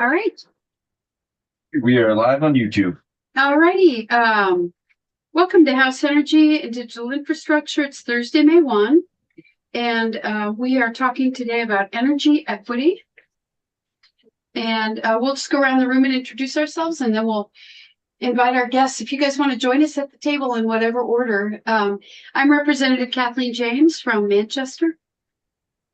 All right. We are live on YouTube. All righty. Welcome to House Energy and Digital Infrastructure. It's Thursday, May 1, and we are talking today about energy equity. And we'll just go around the room and introduce ourselves, and then we'll invite our guests. If you guys want to join us at the table in whatever order. I'm Representative Kathleen James from Manchester.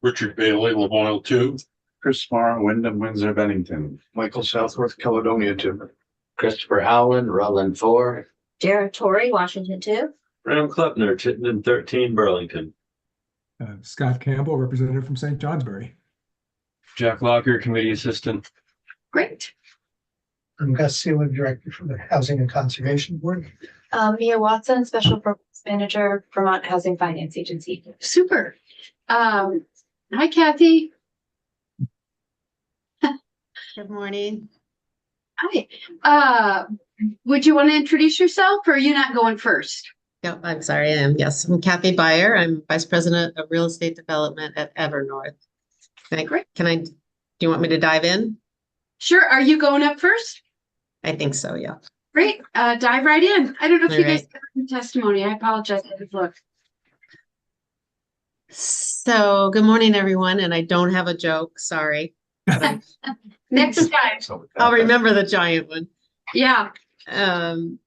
Richard Bailey, Livonia 2. Chris Morrow, Wyndham, Windsor, Bennington. Michael Southworth, Caledonia 2. Christopher Howland, Rutland 4. Jared Torrey, Washington 2. Graham Klepner, Chittenden 13, Burlington. Scott Campbell, representative from St. Johnsbury. Jack Locker, Committee Assistant. Great. I'm Gus Seelig, Director for the Housing and Conservation Board. Mia Watson, Special Programs Manager, Vermont Housing Finance Agency. Super. Hi, Kathy. Good morning. Hi. Would you want to introduce yourself, or are you not going first? No, I'm sorry, I am. Yes, I'm Kathy Beyer. I'm Vice President of Real Estate Development at Evernorth. Great. Do you want me to dive in? Sure. Are you going up first? I think so, yeah. Great. Dive right in. I don't know if All you guys right. have any testimony. I apologize. I didn't look. So, good morning, everyone. And I don't have a joke, sorry. Next time. I'll remember the giant one. Yeah.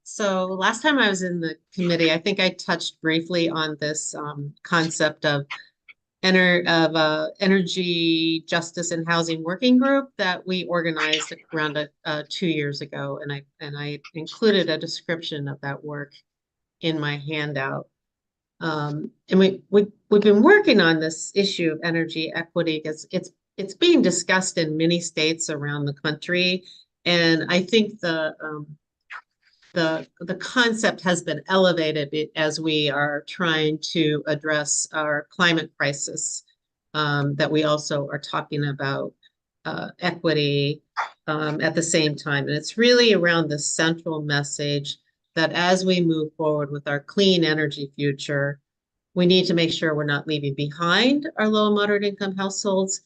So last time I was in the committee, I think I touched briefly on this concept of energy justice and housing working group that we organized around 2 years ago, and I included a description of that work in my handout. And we've been working on this issue of energy equity because it's being discussed in many states around the country, and I think the concept has been elevated as we are trying to address our climate crisis, that we also are talking about equity at the same time. And it's really around the central message that as we move forward with our clean energy future, we need to make sure we're not leaving behind our low and moderate income households,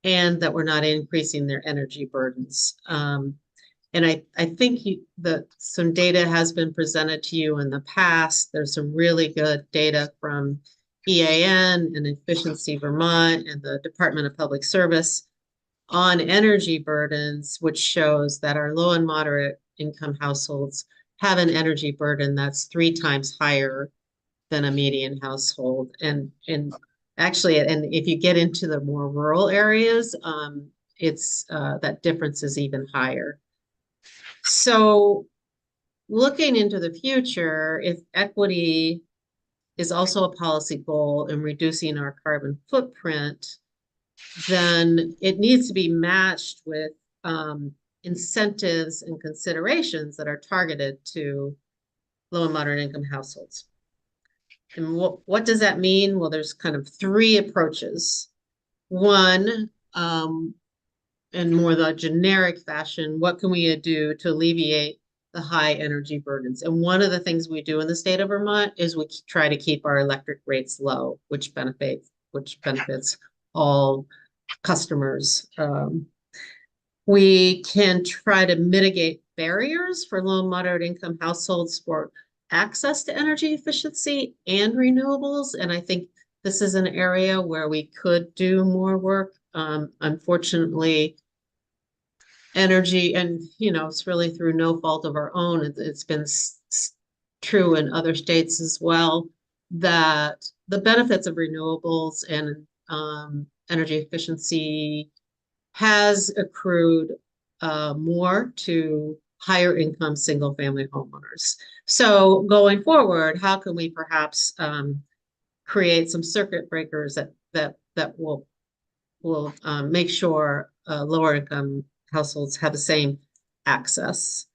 and that we're not increasing their energy burdens. And I think some data has been presented to you in the past. There's some really good data from EAN and Efficiency Vermont and the Department of Public Service on energy burdens, which shows that our low and moderate income households have an energy burden that's 3 times higher than a median household. And actually, and if you get into the more rural areas, it's that difference is even higher. So looking into the future, if equity is also a policy goal in reducing our carbon footprint, then it needs to be matched with incentives and considerations that are targeted to low and moderate income households. And what does that mean? Well, there's kind of 3 approaches. One, in more the generic fashion, what can we do to alleviate the high energy burdens? And one of the things we do in the state of Vermont is we try to keep our electric rates low, which benefits all customers. We can try to mitigate barriers for low and moderate income households for access to energy efficiency and renewables. And I think this is an area where we could do more work. Unfortunately, energy, and it's really through no fault of our own, it's been true in other states as well, that the benefits of renewables and energy efficiency has accrued more to higher income single family homeowners. So going forward, how can we perhaps create some circuit breakers that will make sure lower income households have the same access?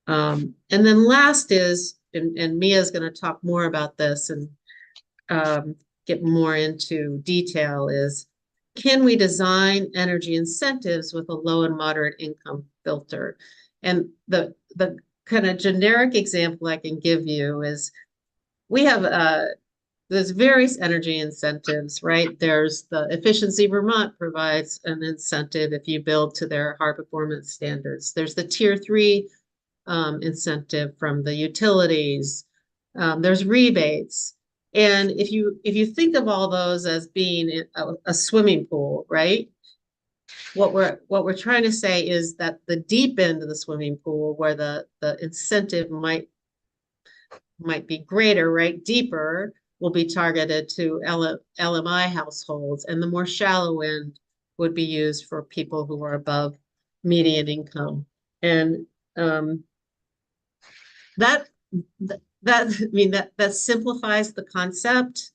And then last is, and Mia's going to talk more about this and get more into detail, is can we design energy incentives with a low and moderate income filter? And the kind of generic example I can give you is we have there's various energy incentives, right? There's the Efficiency Vermont provides an incentive if you build to their high performance standards. There's the Tier 3 incentive from the utilities. There's rebates. And if you think of all those as being a swimming pool, right? What we're trying to say is that the deep end of the swimming pool, where the incentive might be greater, right? Deeper, will be targeted to LMI households, and the more shallow end would be used for people who are above median income. And that simplifies the concept,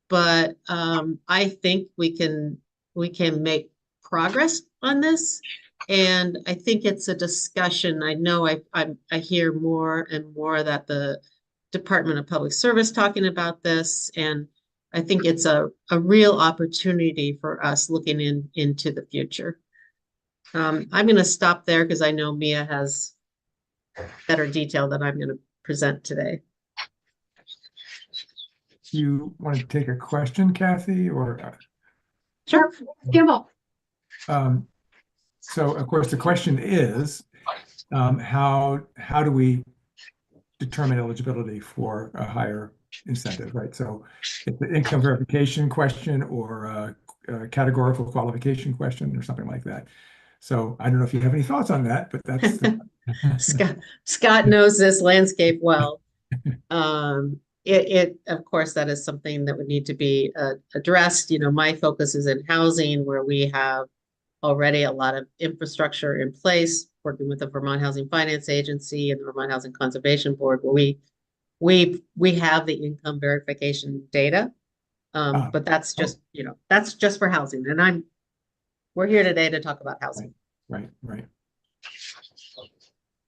but I think we can make progress on this. And I think it's a discussion. I know I hear more and more that the Department of Public Service talking about this, and I think it's a real opportunity for us looking into the future. I'm going to stop there because I know Mia has better detail than I'm going to present today. You want to take a question, Kathy, or? Sure, Kimball. So of course the question is, how do we determine eligibility for a higher incentive, right? So it's an income verification question or a categorical qualification question or something like that. So I don't know if you have any thoughts on that, but that's Scott knows this landscape well. It of course that is something that would need to be addressed. You know, my focus is in housing, where we have already a lot of infrastructure in place, working with the Vermont Housing Finance Agency and the Vermont Housing Conservation Board, where we have the income verification data. But that's just, that's just for housing. And we're here today to talk about housing. Right.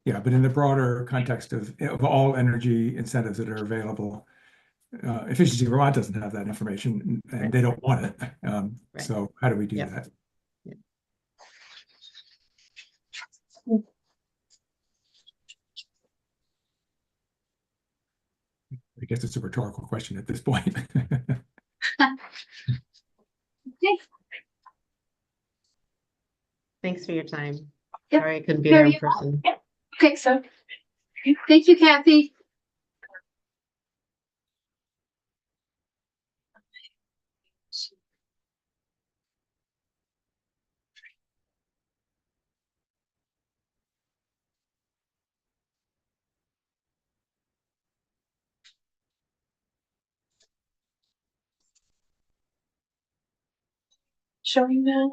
Yeah, but in the broader context of all energy incentives that are available, Efficiency Vermont doesn't have that information, and they don't want it. So how do we do that? I guess it's a rhetorical question at this point. Okay. Thanks for your time. Yep. Sorry I couldn't be there in person. Okay, so thank you, Kathy. Showing that.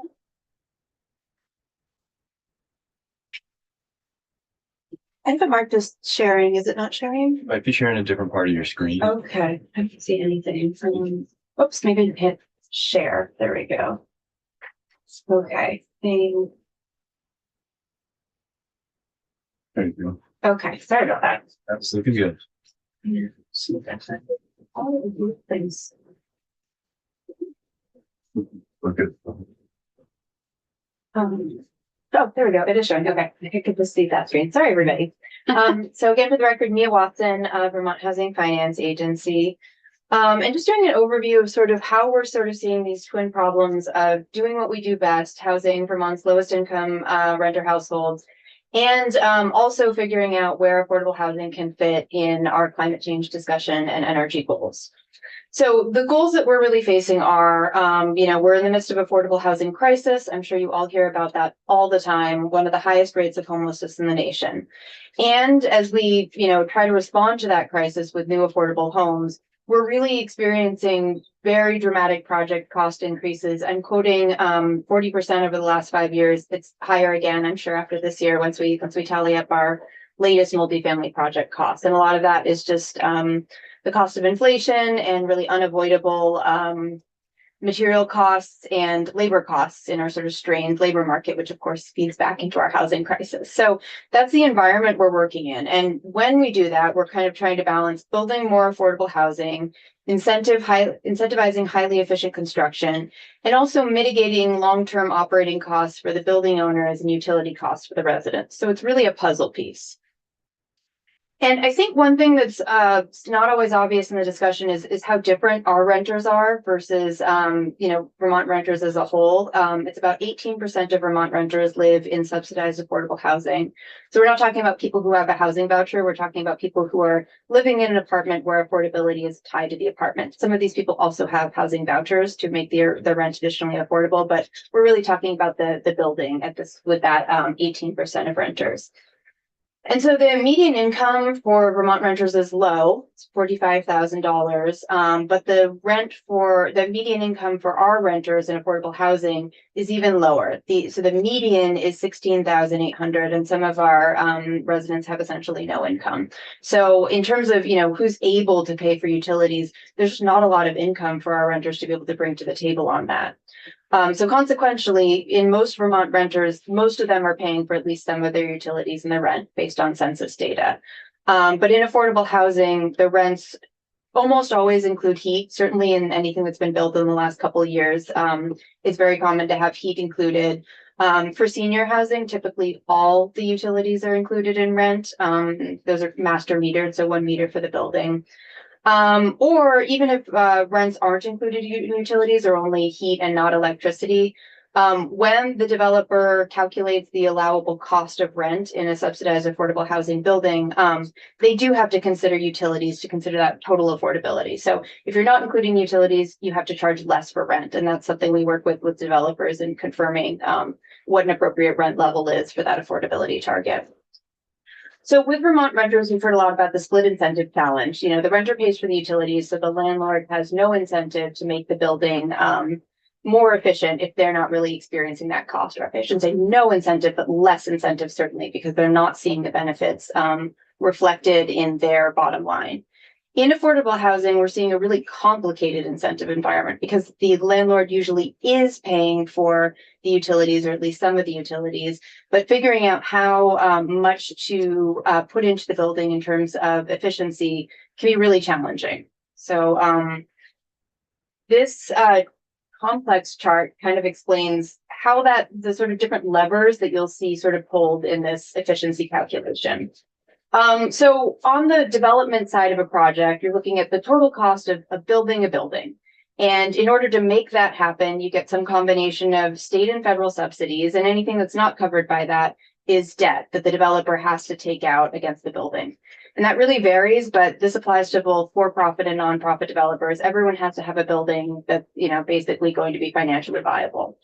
I have it marked as sharing. Is it not sharing? Might be sharing a different part of your screen. Okay, I can't see anything. Oops, maybe I didn't hit share. There we go. Okay. There you go. Okay, sorry about that. That's looking good. All of these things. Look at. Oh, there we go. It is showing. Okay, I could just see that screen. Sorry, everybody. So again, for the record, Mia Watson, Vermont Housing Finance Agency. And just doing an overview of sort of how we're sort of seeing these twin problems of doing what we do best, housing Vermont's lowest income renter households, and also figuring out where affordable housing can fit in our climate change discussion and energy goals. So the goals that we're really facing are, we're in the midst of affordable housing crisis. I'm sure you all hear about that all the time, one of the highest rates of homelessness in the nation. And as we, try to respond to that crisis with new affordable homes, we're really experiencing very dramatic project cost increases. I'm quoting 40% over the last 5 years. It's higher again, I'm sure, after this year, once we tally up our latest multifamily project costs. And a lot of that is just the cost of inflation and really unavoidable material costs and labor costs in our sort of strained labor market, which of course feeds back into our housing crisis. So that's the environment we're working in. And when we do that, we're kind of trying to balance building more affordable housing, incentivizing highly efficient construction, and also mitigating long-term operating costs for the building owners and utility costs for the residents. So it's really a puzzle piece. And I think one thing that's not always obvious in the discussion is how different our renters are versus Vermont renters as a whole. It's about 18% of Vermont renters live in subsidized affordable housing. So we're not talking about people who have a housing voucher. We're talking about people who are living in an apartment where affordability is tied to the apartment. Some of these people also have housing vouchers to make their rent additionally affordable, but we're really talking about the building at this with that 18% of renters. And so the median income for Vermont renters is low, it's $45,000. But the median income for our renters in affordable housing is even lower. So the median is $16,800, and some of our residents have essentially no income. So in terms of who's able to pay for utilities, there's not a lot of income for our renters to be able to bring to the table on that. So consequentially, in most Vermont renters, most of them are paying for at least some of their utilities and their rent based on census data. But in affordable housing, the rents almost always include heat. Certainly in anything that's been built in the last couple of years, it's very common to have heat included. For senior housing, typically all the utilities are included in rent. Those are master metered, so 1 meter for the building. Or even if rents aren't included in utilities or only heat and not electricity, when the developer calculates the allowable cost of rent in a subsidized affordable housing building, they do have to consider utilities to consider that total affordability. So if you're not including utilities, you have to charge less for rent. And that's something we work with developers in confirming what an appropriate rent level is for that affordability target. So with Vermont renters, we've heard a lot about the split incentive challenge. The renter pays for the utilities, so the landlord has no incentive to make the building more efficient if they're not really experiencing that cost. Or I shouldn't say no incentive, but less incentive certainly, because they're not seeing the benefits reflected in their bottom line. In affordable housing, we're seeing a really complicated incentive environment because the landlord usually is paying for the utilities, or at least some of the utilities, but figuring out how much to put into the building in terms of efficiency can be really challenging. So this complex chart kind of explains how the sort of different levers that you'll see sort of pulled in this efficiency calculation. So on the development side of a project, you're looking at the total cost of building a building. And in order to make that happen, you get some combination of state and federal subsidies, and anything that's not covered by that is debt that the developer has to take out against the building. And that really varies, but this applies to both for-profit and nonprofit developers. Everyone has to have a building that's, basically going to be financially viable.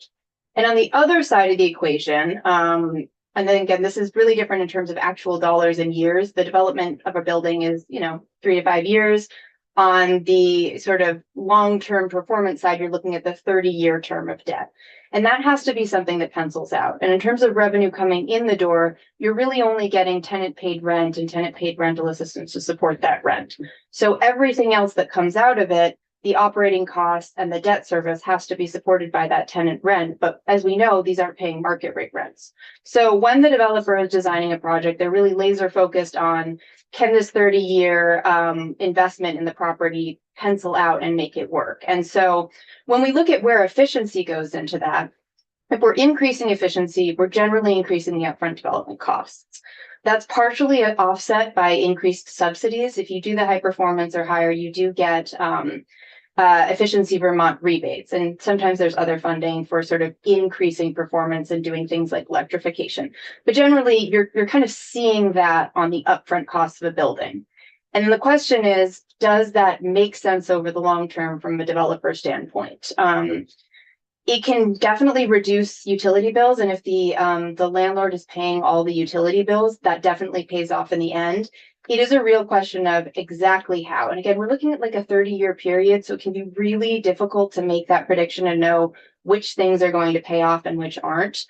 And on the other side of the equation, and then again, this is really different in terms of actual dollars and years. The development of a building is, 3 to 5 years. On the sort of long-term performance side, you're looking at the 30-year term of debt. And that has to be something that pencils out. And in terms of revenue coming in the door, you're really only getting tenant paid rent and tenant paid rental assistance to support that rent. So everything else that comes out of it, the operating costs and the debt service, has to be supported by that tenant rent. But as we know, these aren't paying market rate rents. So when the developer is designing a project, they're really laser focused on, can this 30-year investment in the property pencil out and make it work? And so when we look at where efficiency goes into that, if we're increasing efficiency, we're generally increasing the upfront development costs. That's partially offset by increased subsidies. If you do the high performance or higher, you do get Efficiency Vermont rebates. And sometimes there's other funding for sort of increasing performance and doing things like electrification. But generally, you're kind of seeing that on the upfront costs of a building. And the question is, does that make sense over the long term from a developer standpoint? It can definitely reduce utility bills. And if the landlord is paying all the utility bills, that definitely pays off in the end. It is a real question of exactly how. And again, we're looking at like a 30-year period, so it can be really difficult to make that prediction and know which things are going to pay off and which aren't.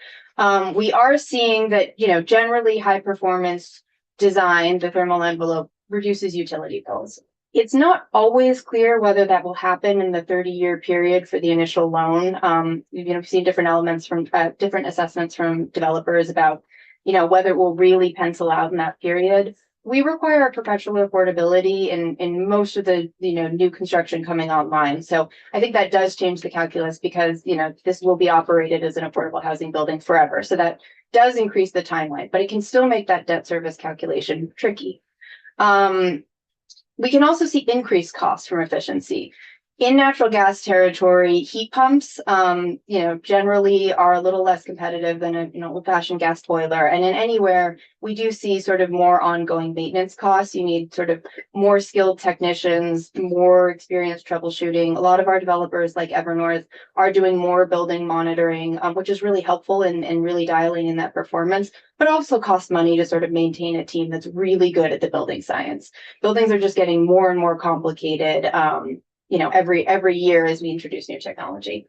We are seeing that, generally high performance design, the thermal envelope, reduces utility bills. It's not always clear whether that will happen in the 30-year period for the initial loan. We've seen different elements from different assessments from developers about, whether it will really pencil out in that period. We require a perpetual affordability in most of the new construction coming online. So I think that does change the calculus because this will be operated as an affordable housing building forever. So that does increase the timeline, but it can still make that debt service calculation tricky. We can also see increased costs from efficiency. In natural gas territory, heat pumps, generally are a little less competitive than an old-fashioned gas boiler. And in anywhere, we do see sort of more ongoing maintenance costs. You need sort of more skilled technicians, more experienced troubleshooting. A lot of our developers, like Evernorth, are doing more building monitoring, which is really helpful in really dialing in that performance, but also costs money to sort of maintain a team that's really good at the building science. Buildings are just getting more and more complicated. Every year as we introduce new technology.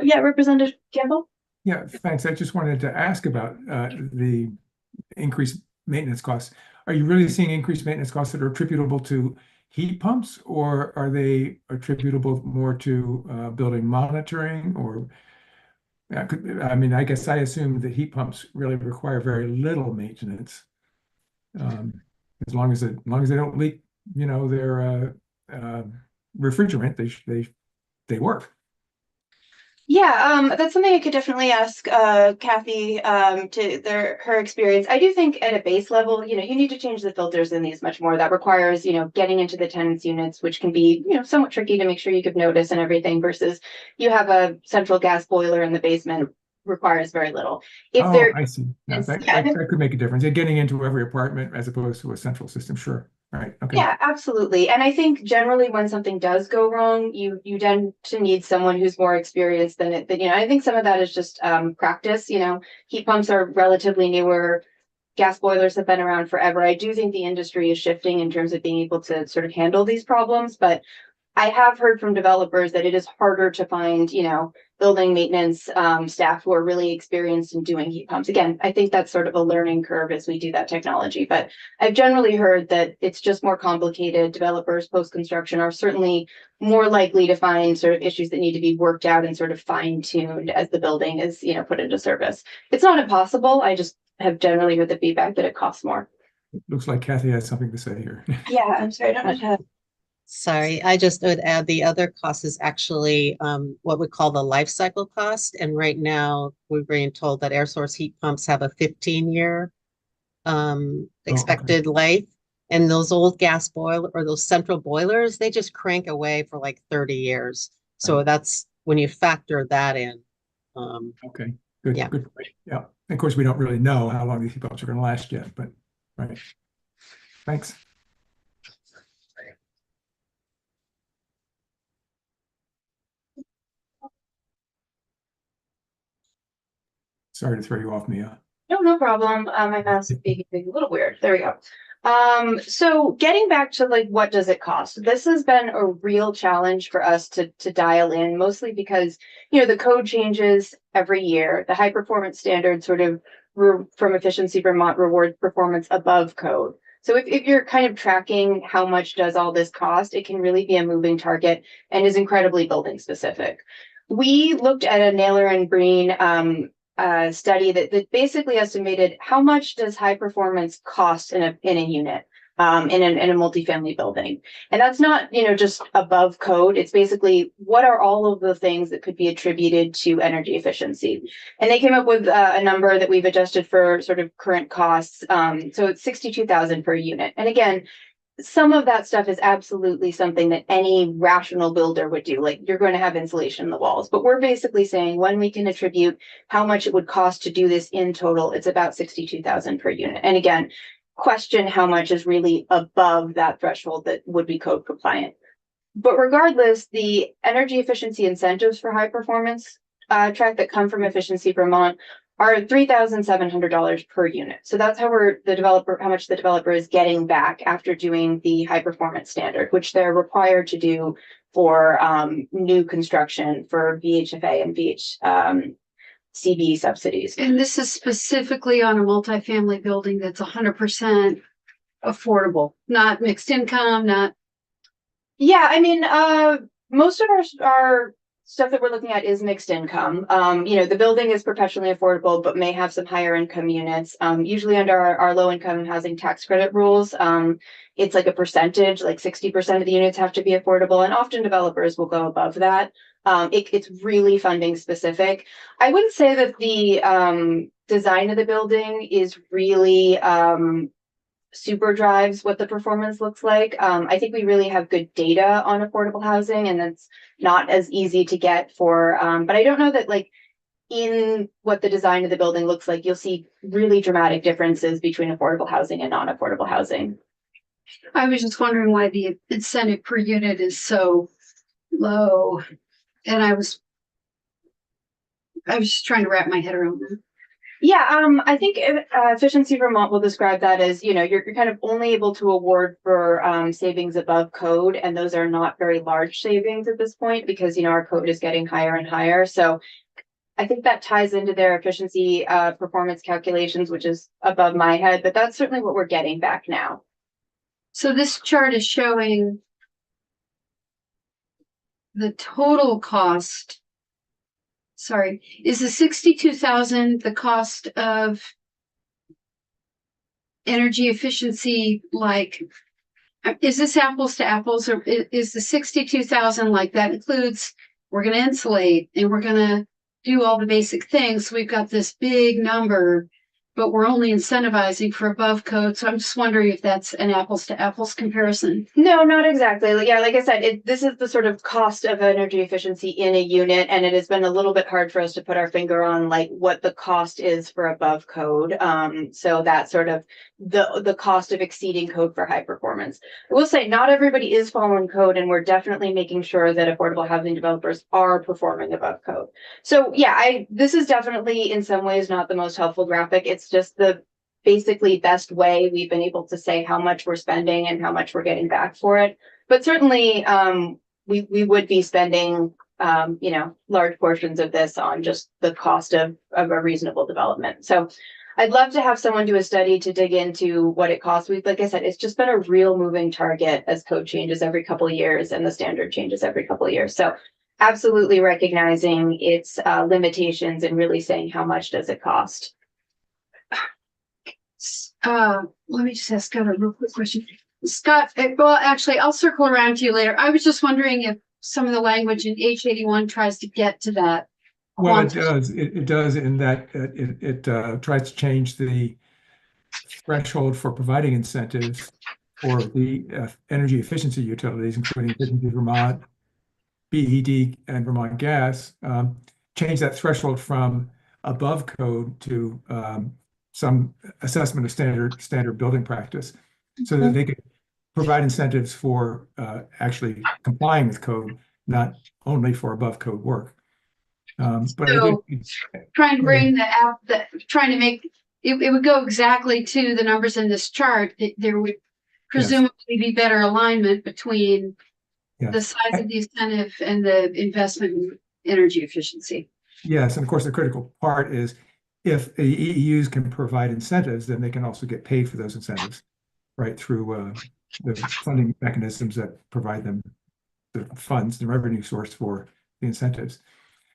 Yeah, Representative Campbell? Yeah, thanks. I just wanted to ask about the increased maintenance costs. Are you really seeing increased maintenance costs that are attributable to heat pumps, or are they attributable more to building monitoring? Or I guess I assume that heat pumps really require very little maintenance, as long as they don't leak, their refrigerant, they work. Yeah, that's something I could definitely ask Kathy to her experience. I do think at a base level, you need to change the filters in these much more. That requires, getting into the tenants units, which can be, somewhat tricky to make sure you give notice and everything, versus you have a central gas boiler in the basement, requires very little. I see. Yeah, that Yeah. could make a difference. And getting into every apartment as opposed to a central system, sure. Right. Okay. Yeah, absolutely. And I think generally when something does go wrong, you tend to need someone who's more experienced than it. I think some of that is just practice. Heat pumps are relatively newer. Gas boilers have been around forever. I do think the industry is shifting in terms of being able to sort of handle these problems, but I have heard from developers that it is harder to find, building maintenance staff who are really experienced in doing heat pumps. Again, I think that's sort of a learning curve as we do that technology, but I've generally heard that it's just more complicated. Developers post-construction are certainly more likely to find sort of issues that need to be worked out and sort of fine-tuned as the building is, put into service. It's not impossible. I just have generally heard the feedback that it costs more. Looks like Kathy has something to say here. Yeah, I'm sorry, I don't have. Sorry, I just would add the other cost is actually what we call the life cycle cost. And right now we're being told that air source heat pumps have a 15-year expected life. And those old gas boiler or those central boilers, they just crank away for like 30 years. So that's when you factor that in. Okay, good. Yeah. Good. Yeah. And of course, we don't really know how long these heat pumps are going to last yet, but right. Thanks. Sorry to throw you off, Mia. No problem. My mouse is being a little weird. There we go. So getting back to what does it cost? This has been a real challenge for us to dial in, mostly because, the code changes every year. The high performance standard sort of from Efficiency Vermont rewards performance above code. So if you're kind of tracking how much does all this cost, it can really be a moving target and is incredibly building specific. We looked at a Naylor and Breen study that basically estimated how much does high performance cost in a unit in a multifamily building. And that's not, just above code. It's basically what are all of the things that could be attributed to energy efficiency. And they came up with a number that we've adjusted for sort of current costs. So it's $62,000 per unit. And again, some of that stuff is absolutely something that any rational builder would do. Like you're going to have insulation in the walls, but we're basically saying when we can attribute how much it would cost to do this in total, it's about $62,000 per unit. And again, question how much is really above that threshold that would be code compliant. But regardless, the energy efficiency incentives for high performance track that come from Efficiency Vermont are $3,700 per unit. So that's how much the developer is getting back after doing the high performance standard, which they're required to do for new construction for VHFA and CB subsidies. And this is specifically on a multifamily building that's 100% affordable, not mixed income, not. Yeah, I mean, most of our stuff that we're looking at is mixed income. The building is perpetually affordable, but may have some higher income units. Usually under our low income housing tax credit rules, it's like a percentage, like 60% of the units have to be affordable. And often developers will go above that. It's really funding specific. I wouldn't say that the design of the building is really super drives what the performance looks like. I think we really have good data on affordable housing, and it's not as easy to get for, but I don't know that like in what the design of the building looks like, you'll see really dramatic differences between affordable housing and non-affordable housing. I was just wondering why the incentive per unit is so low. And I was just trying to wrap my head around that. Yeah, I think Efficiency Vermont will describe that as, you know, you're kind of only able to award for savings above code, and those are not very large savings at this point because, you know, our code is getting higher and higher. So I think that ties into their efficiency performance calculations, which is above my head, but that's certainly what we're getting back now. So this chart is showing the total cost. Sorry, is the 62,000 the cost of energy efficiency? Like, is this apples to apples, or is the 62,000 like that includes, we're going to insulate and we're going to do all the basic things. We've got this big number, but we're only incentivizing for above code. So I'm just wondering if that's an apples to apples comparison. No, not exactly. Yeah, like I said, this is the sort of cost of energy efficiency in a unit, and it has been a little bit hard for us to put our finger on like what the cost is for above code. So that's sort of the cost of exceeding code for high performance. I will say not everybody is following code, and we're definitely making sure that affordable housing developers are performing above code. So yeah, this is definitely in some ways not the most helpful graphic. It's just the basically best way we've been able to say how much we're spending and how much we're getting back for it. But certainly we would be spending you know, large portions of this on just the cost of a reasonable development. So I'd love to have someone do a study to dig into what it costs. Like I said, it's just been a real moving target as code changes every couple of years and the standard changes every couple of years. So absolutely recognizing its limitations and really saying how much does it cost. Let me just ask Scott a real quick question. Scott, well, actually, I'll circle around to you later. I was just wondering if some of the language in H81 tries to get to that. Well, it does. It does in that it tries to change the threshold for providing incentives for the energy efficiency utilities, including Efficiency Vermont, BED, and Vermont Gas. Change that threshold from above code to some assessment of standard building practice, so that they could provide incentives for actually complying with code, not only for above code work. But so trying to bring trying to make it would go exactly to the numbers in this chart. There would presumably be better alignment between the size of the incentive and the investment in energy efficiency. Yes, and of course the critical part is if the EEUs can provide incentives, then they can also get paid for those incentives, right, through the funding mechanisms that provide them the funds, the revenue source for the incentives.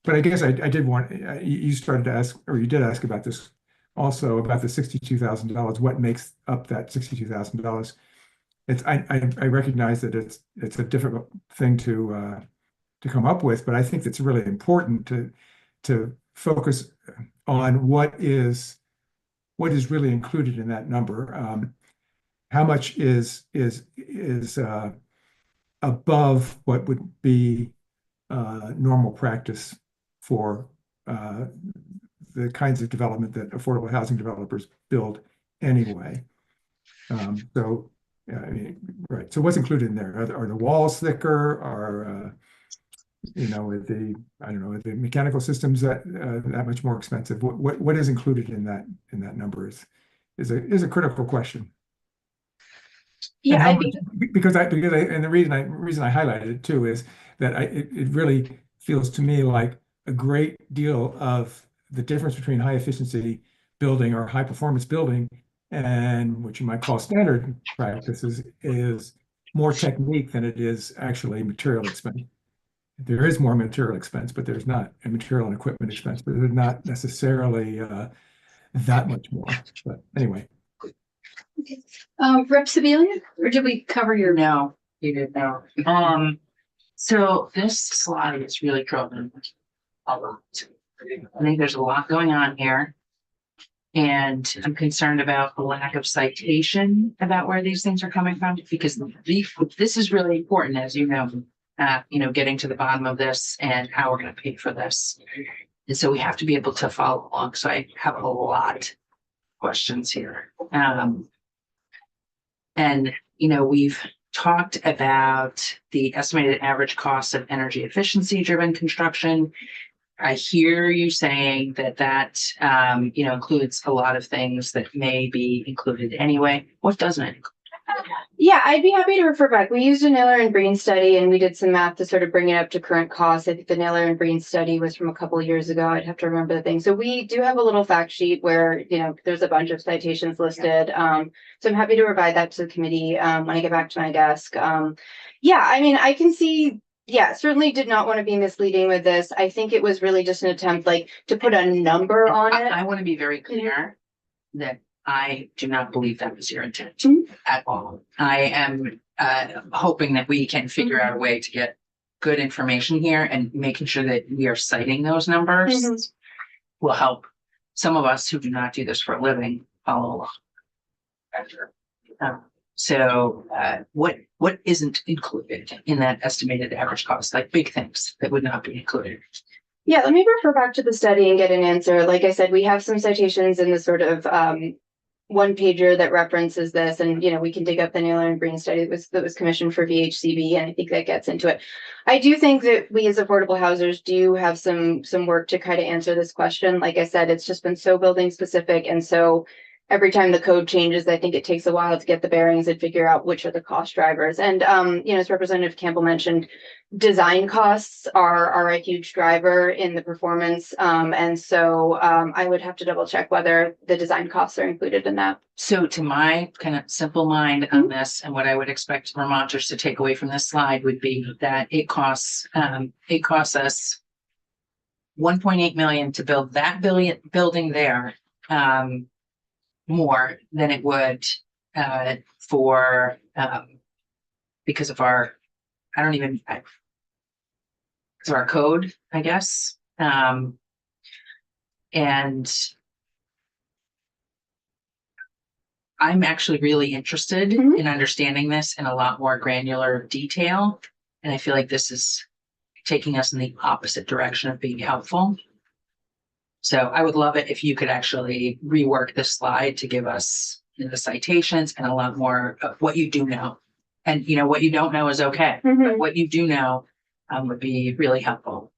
But I guess I did want, you started to ask, or you did ask about this also, about the $62,000. What makes up that $62,000? I recognize that it's a difficult thing to come up with, but I think it's really important to focus on what is really included in that number. How much is above what would be normal practice for the kinds of development that affordable housing developers build anyway. So, I mean, right. So what's included in there? Are the walls thicker? Are you know, with the, I don't know, the mechanical systems that much more expensive? What is included in that number is a critical question. Yeah, and the reason I highlighted it too is that it really feels to me like a great deal of the difference between high efficiency building or high performance building and what you might call standard practices is more technique than it is actually material expense. There is more material expense, but there's not a material and equipment expense, but there's not necessarily that much more. But anyway. Okay. Rep Sibilia, or did we cover your? No, you did no. So this slide is really troubling a lot. I think there's a lot going on here. And I'm concerned about the lack of citation about where these things are coming from, because this is really important, as you know, getting to the bottom of this and how we're going to pay for this. And so we have to be able to follow along. So I have a lot of questions here. And, we've talked about the estimated average cost of energy efficiency driven construction. I hear you saying that includes a lot of things that may be included anyway. What doesn't it include? Yeah, I'd be happy to refer back. We used a Naylor and Breen study and we did some math to sort of bring it up to current costs. I think the Naylor and Breen study was from a couple of years ago. I'd have to remember the thing. So we do have a little fact sheet where, there's a bunch of citations listed. So I'm happy to provide that to the committee when I get back to my desk. I can see. Yeah, certainly did not want to be misleading with this. I think it was really just an attempt to put a number on it. I want to be very clear that I do not believe that was your intent at all. I am hoping that we can figure out a way to get good information here, and making sure that we are citing those numbers will help some of us who do not do this for a living follow along. So what isn't included in that estimated average cost, like big things that would not be included? Yeah, let me refer back to the study and get an answer. Like I said, we have some citations in the sort of one pager that references this, and we can dig up the Naylor and Breen study that was commissioned for VHCB, and I think that gets into it. I do think that we as affordable housers do have some work to kind of answer this question. Like I said, it's just been so building specific, and so every time the code changes, I think it takes a while to get the bearings and figure out which are the cost drivers. And as Representative Campbell mentioned, design costs are a huge driver in the performance. And so I would have to double check whether the design costs are included in that. So to my kind of simple mind on this, and what I would expect Vermonters to take away from this slide would be that it costs us $1.8 million to build that building there, more than it would for because of our because of our code, I guess. And I'm actually really interested in understanding this in a lot more granular detail. And I feel like this is taking us in the opposite direction of being helpful. So I would love it if you could actually rework this slide to give us the citations and a lot more of what you do know. And what you don't know is okay. But what you do know would be really helpful.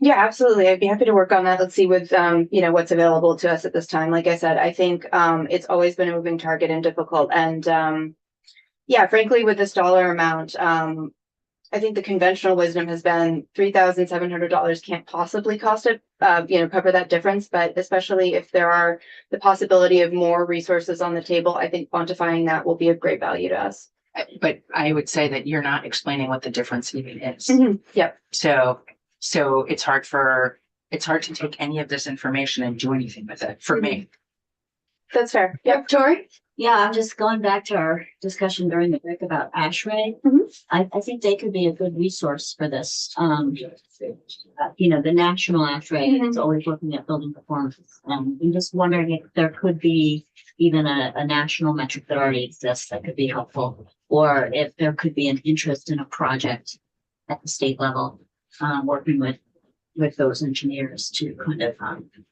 Yeah, absolutely. I'd be happy to work on that. Let's see with what's available to us at this time. Like I said, I think it's always been a moving target and difficult. And frankly, with this dollar amount, I think the conventional wisdom has been $3,700 can't possibly cost it, cover that difference. But especially if there are the possibility of more resources on the table, I think quantifying that will be of great value to us. But I would say that you're not explaining what the difference even is. Yep. So it's hard to take any of this information and do anything with it for me. That's fair. Yep, Tori? Yeah, I'm just going back to our discussion during the break about ASHRAE. I think they could be a good resource for this. The national ASHRAE is always looking at building performance. I'm just wondering if there could be even a national metric that already exists that could be helpful, or if there could be an interest in a project at the state level, working with those engineers to kind of,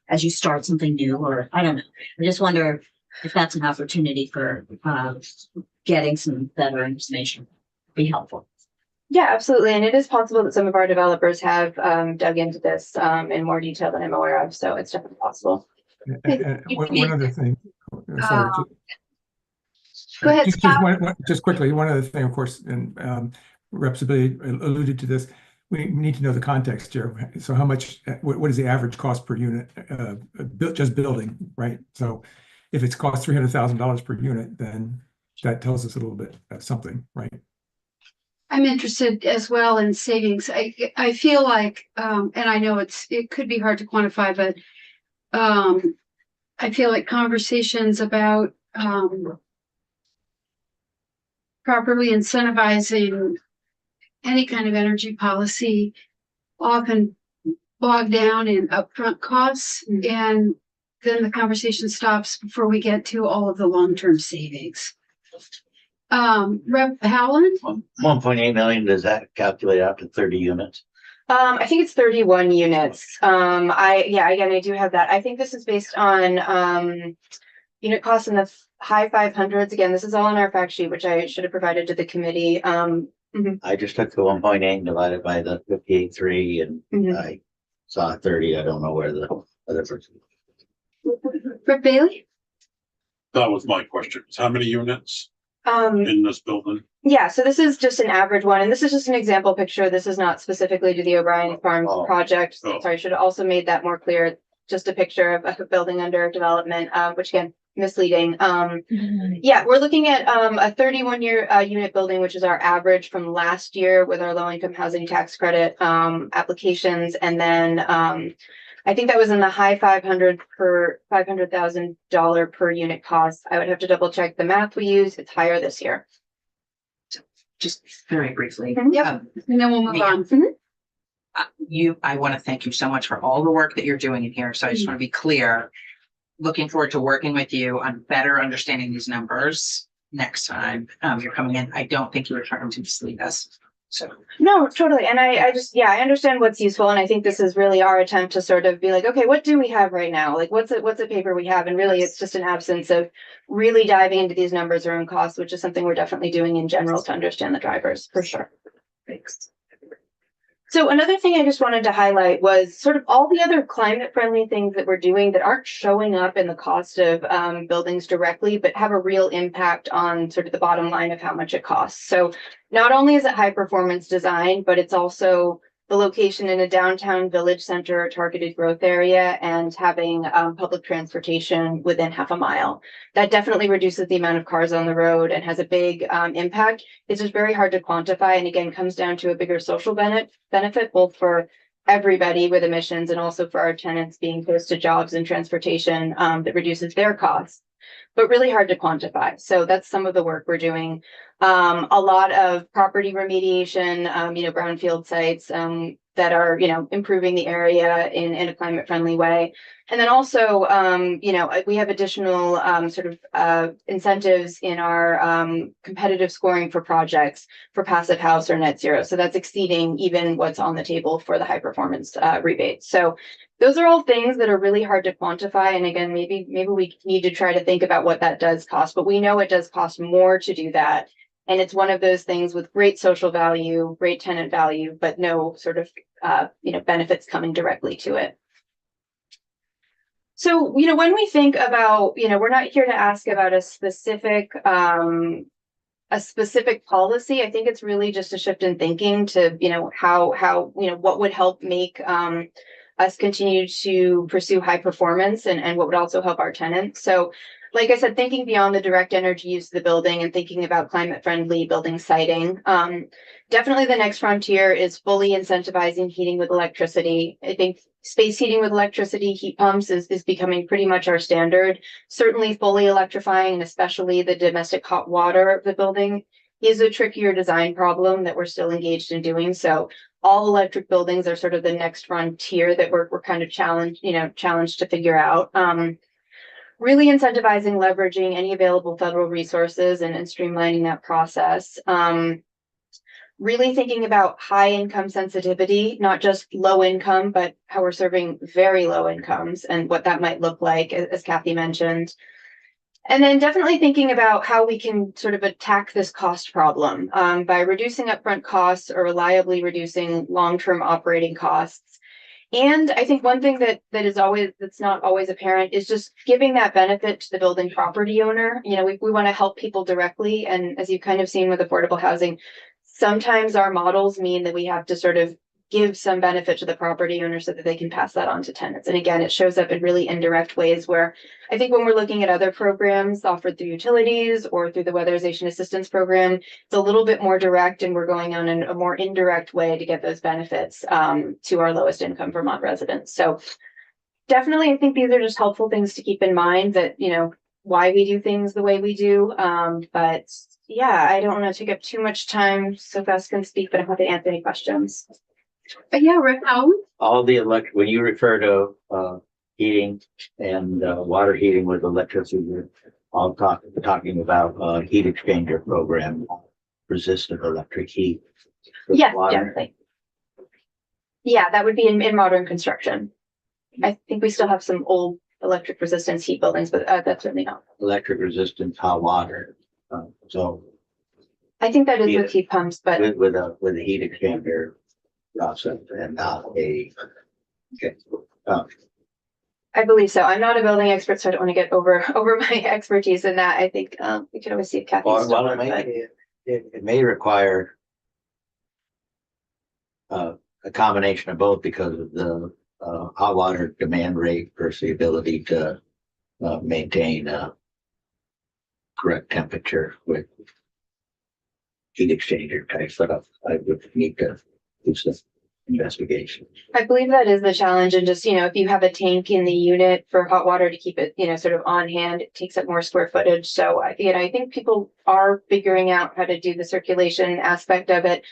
as you start something new, or I don't know. I just wonder if that's an opportunity for getting some better information, be helpful. Yeah, absolutely. And it is possible that some of our developers have dug into this in more detail than I'm aware of. So it's definitely possible. One other thing. Sorry. Go ahead, Just quickly, one other thing, of course, and Reps alluded to this. We need to know the context here. So how much, what is the average cost per unit, just building, right? So if it's cost $300,000 per unit, then that tells us a little bit something, right? I'm interested as well in savings. I feel like, and I know it could be hard to quantify, but I feel like conversations about properly incentivizing any kind of energy policy often bog down in upfront costs. And then the conversation stops before we get to all of the long-term savings. Rep. Howland? 1.8 million, does that calculate out to 30 units? I think it's 31 units. Again, I do have that. I think this is based on, unit costs in the high 500s. Again, this is all in our fact sheet, which I should have provided to the committee. I just took the 1.8 and divided by the 58.3 and I saw 30. I don't know where the other person. Rep. Bailey? That was my question. How many units Um, in this building? Yeah, so this is just an average one, and this is just an example picture. This is not specifically to the O'Brien Farms project. Oh. Sorry, I should have also made that more clear. Just a picture of a building under development, which again, misleading. Yeah, we're looking at a 31-year unit building, which is our average from last year with our low-income housing tax credit applications, and then I think that was in the high $500,000 per unit cost. I would have to double check the math we use. It's higher this year. Just very briefly. Yep. And then we'll move Yeah. on. I want to thank you so much for all the work that you're doing in here. So I just want to be clear. Looking forward to working with you on better understanding these numbers next time you're coming in. I don't think you were trying to mislead us. So No, totally. And I I understand what's useful. And I think this is really our attempt to sort of be like, okay, what do we have right now? Like, what's a paper we have? And really, it's just an absence of really diving into these numbers or own costs, which is something we're definitely doing in general to understand the drivers for sure. Thanks. So another thing I just wanted to highlight was sort of all the other climate friendly things that we're doing that aren't showing up in the cost of buildings directly, but have a real impact on sort of the bottom line of how much it costs. So not only is it high performance design, but it's also the location in a downtown village center targeted growth area and having public transportation within half a mile. That definitely reduces the amount of cars on the road and has a big impact. It's just very hard to quantify, and again comes down to a bigger social benefit both for everybody with emissions and also for our tenants being close to jobs and transportation that reduces their costs, but really hard to quantify. So that's some of the work we're doing. A lot of property remediation, brownfield sites that are, improving the area in a climate friendly way. And then also, we have additional incentives in our competitive scoring for projects for passive house or net zero. So that's exceeding even what's on the table for the high performance rebates. So those are all things that are really hard to quantify. And again, maybe we need to try to think about what that does cost, but we know it does cost more to do that. And it's one of those things with great social value, great tenant value, but no sort of, benefits coming directly to it. So, when we think about, we're not here to ask about a specific policy. I think it's really just a shift in thinking to, how what would help make us continue to pursue high performance and what would also help our tenants. So, like I said, thinking beyond the direct energy use of the building and thinking about climate friendly building siting. Definitely the next frontier is fully incentivizing heating with electricity. I think space heating with electricity, heat pumps is becoming pretty much our standard. Certainly fully electrifying, and especially the domestic hot water of the building is a trickier design problem that we're still engaged in doing. So all electric buildings are sort of the next frontier that we're kind of challenged to figure out. Really incentivizing leveraging any available federal resources and streamlining that process. Really thinking about high income sensitivity, not just low income, but how we're serving very low incomes and what that might look like, as Kathy mentioned. And then definitely thinking about how we can sort of attack this cost problem by reducing upfront costs or reliably reducing long-term operating costs. And I think one thing that's not always apparent is just giving that benefit to the building property owner. We want to help people directly. And as you've kind of seen with affordable housing, sometimes our models mean that we have to sort of give some benefit to the property owner so that they can pass that on to tenants. And again, it shows up in really indirect ways where I think when we're looking at other programs offered through utilities or through the weatherization assistance program, it's a little bit more direct, and we're going on in a more indirect way to get those benefits to our lowest income Vermont residents. So definitely, I think these are just helpful things to keep in mind that, why we do things the way we do. But yeah, I don't want to take up too much time so Gus can speak, but I'm happy to answer any questions. Yeah, Rep. Howland? All the when you refer to heating and water heating with electricity. We're all talking about heat exchanger program, resistant electric heat. with Yes, water. generally. Yeah, that would be in modern construction. I think we still have some old electric resistance heat buildings, but that's certainly not. Electric resistant hot water. So I think that is Yeah. with heat pumps, but with a heat exchanger process and not a. Okay. I believe so. I'm not a building expert, so I don't want to get over my expertise in that. I think we could always see if Kathy's Well, still it on, but- may, it may require a combination of both because of the hot water demand rate versus the ability to maintain correct temperature with heat exchanger type setup. I would need to do some investigation. I believe that is the challenge. And just, if you have a tank in the unit for hot water to keep it, sort of on hand, it takes up more square footage. So, I think people are figuring out how to do the circulation aspect of it.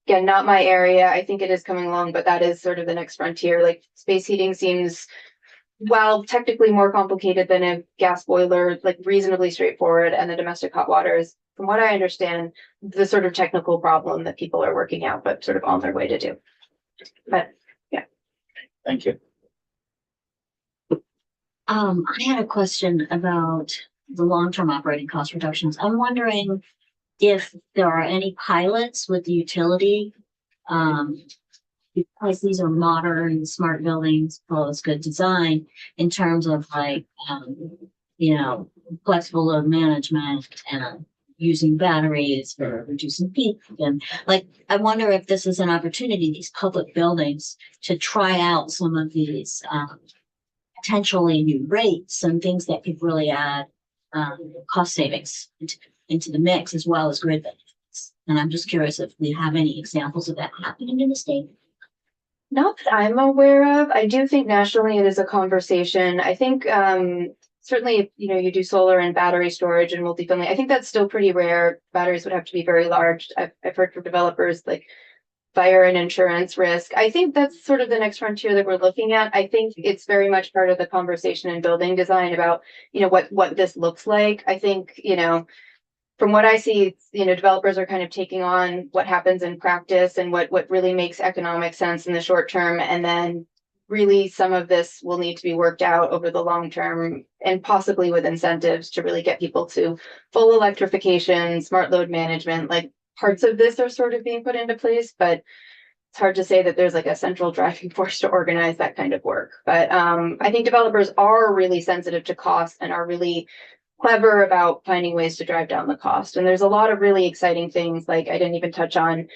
Again, not my area. I think it is coming along, but that is sort of the next frontier. Like space heating seems, while technically more complicated than a gas boiler, like reasonably straightforward. And the domestic hot water is, from what I understand, the sort of technical problem that people are working out, but sort of on their way to do. But yeah. Thank you. I had a question about the long-term operating cost reductions. I'm wondering if there are any pilots with the utility, because these are modern, smart buildings, well, it's good design in terms of like, flexible load management and using batteries for reducing peak. And like, I wonder if this is an opportunity, these public buildings, to try out some of these potentially new rates and things that could really add cost savings into the mix as well as grid benefits. And I'm just curious if we have any examples of that happening in the state. Not that I'm aware of. I do think nationally it is a conversation. I think certainly if you do solar and battery storage and multifamily, I think that's still pretty rare. Batteries would have to be very large. I've heard from developers like fire and insurance risk. I think that's sort of the next frontier that we're looking at. I think it's very much part of the conversation in building design about what this looks like. I think from what I see, developers are kind of taking on what happens in practice and what really makes economic sense in the short term. And then really some of this will need to be worked out over the long term and possibly with incentives to really get people to full electrification, smart load management. Like parts of this are sort of being put into place, but it's hard to say that there's like a central driving force to organize that kind of work. But I think developers are really sensitive to cost and are really clever about finding ways to drive down the cost. And there's a lot of really exciting things, like I didn't even touch on